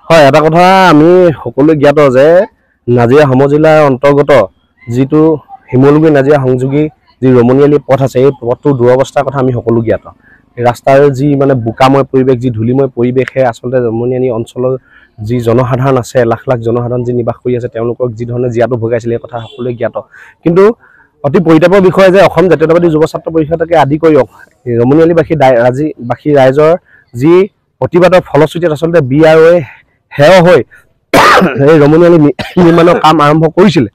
হয় এটা কথা আমি সকলো জ্ঞাত যে নাজিৰা সমজিলাৰ অন্তৰ্গত যেটো হিমলুগুৰি নাজিৰা সংযোগী যি ৰমণীয়ালী পথ আছে এই পথটোৰ দুৰৱস্থাৰ কথা আমি সকলো জ্ঞাত ৰাস্তাৰ যি মানে বুকাময় পৰিৱেশ যি ধূলিময় পৰিৱেশে আসলে ৰমণীয়ালী অঞ্চলৰ যি জনসাধাৰণ আছে লাখ লাখ জনসাধাৰণ যি নিবাস কৰি আছে তেওঁলোকক যি ধৰণে জিয়াটো ভগাইছিল এই কথা সকলোৱে জ্ঞাত কিন্তু অতি পৰিতাপৰ বিষয় যে অসম জাতীয়তাবাদী যুৱ ছাত্ৰ পৰিষদকে আদি কৰি ৰমণীয়ালীবাসী ৰাইজৰ যি প্ৰতিবাদৰ ফলশ্ৰুতিত আসলে বিআৰঅ হেয় হৈ এই ৰমণীয়ালী নিৰ্মাণৰ কাম আৰম্ভ কৰিছিল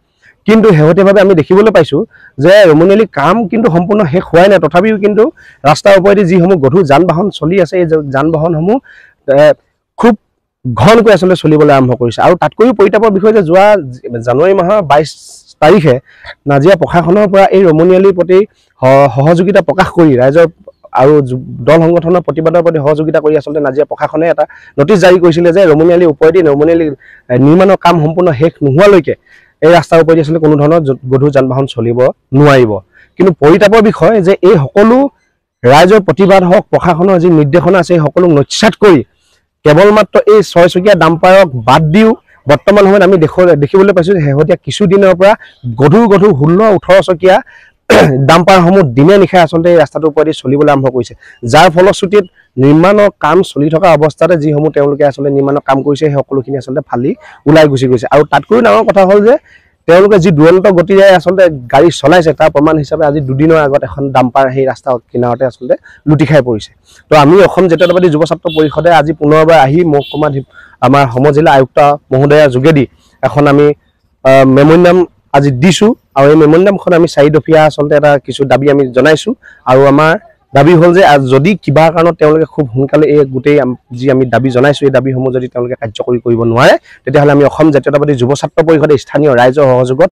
কিন্তু হেহতীয়াভাৱে আমি দেখিবলৈ পাইছো যে ৰমণীয়ালী কাম কিন্তু সম্পূৰ্ণ শেষ হোৱাই নাই তথাপিও কিন্তু ৰাস্তাৰ ওপৰেদি যিসমূহ গধুৰ যান বাহন চলি আছে এই যান বাহনসমূহ খুব ঘনকৈ আসলে চলিবলৈ আৰম্ভ কৰিছে আৰু তাতকৈও পৰিতাপৰ বিষয় যে যোৱা জানুৱাৰী মাহৰ 22 তাৰিখে নাজিৰা প্ৰশাসনৰ পৰা এই ৰমণীয়ালীৰ প্ৰতি সহযোগিতা প্ৰকাশ কৰি ৰাইজৰ আৰু দল সংগঠনৰ প্ৰতিবাদৰ প্ৰতি সহযোগিতা কৰি আসলে নাজিৰা প্ৰশাসনে এটা নটিচ জাৰি কৰিছিল যে ৰমণীয়ালীৰ ওপৰেদি ৰমণীয়ালী নিৰ্মাণৰ কাম সম্পূৰ্ণ শেষ নোহোৱালৈকে এই ৰাস্তাৰ ওপৰেদি আসলে কোনো ধৰণৰ গধুৰ যান বাহন চলিব নোৱাৰিব কিন্তু পৰিতাপৰ বিষয় যে এই সকলো ৰাইজৰ প্ৰতিবাদ হওক প্ৰশাসনৰ যি নিৰ্দেশনা আছে সকলো নস্যাৎ কৰি কেৱল মাত্ৰ এই 6 চকীয়া ডাম্পাৰক বাদ দিও বৰ্তমান সময়ত আমি দেখিবলৈ পাইছো যে হেহতীয়া কিছু দিনৰ পৰা গধুৰ 16-18 চকীয়া ডাম্পাৰসমূহ দিনে নিশা আসলে এই ৰাস্তাটোৰ ওপৰেদি চলিবলৈ আৰম্ভ কৰিছে যাৰ ফলশ্ৰুতিত নিৰ্মাণৰ কাম চলি থকা অৱস্থাতে যিসমূহ তেওঁলোকে আসলে নিৰ্মাণৰ কাম কৰিছে সেই সকলোখিনি আসলে ফালি ওলাই গুচি গৈছে আৰু তাতকৈ ডাঙৰ কথা হ'ল যে তেওঁলোকে যি দুৰন্ত গতিৰে আসলে গাড়ী চলাইছে তাৰ প্ৰমাণ হিচাপে আজি দুদিনৰ আগত এখন ডাম্পাৰ সেই ৰাস্তা কিনাৰতে আসলে লুটি খাই পৰিছে তো আমি অসম জাতীয়তাবাদী যুৱ ছাত্ৰ পৰিষদে আজি পুনৰবাৰ আহি মহকুমা আমাৰ সমজিলা আয়ুক্ত মহোদয়াৰ যোগেদি এখন আমি মেমৰিয়াম আজি দিছো আৰু এই মেমৰিয়ামখন আমি 4 দফীয়া আসলে এটা কিছু দাবী আমি জনাইছো আৰু আমাৰ দাবী হ'ল যে যদি কিবা কাৰণত তেওঁলোকে খুব সোনকালে এই গোটেই যি আমি দাবী জনাইছো এই দাবীসমূহ যদি তেওঁলোকে কাৰ্যকৰী কৰিব নোৱাৰে তেতিয়াহ'লে আমি অসম জাতীয়তাবাদী যুৱ ছাত্ৰ পৰিষদে স্থানীয় ৰাইজৰ সহযোগত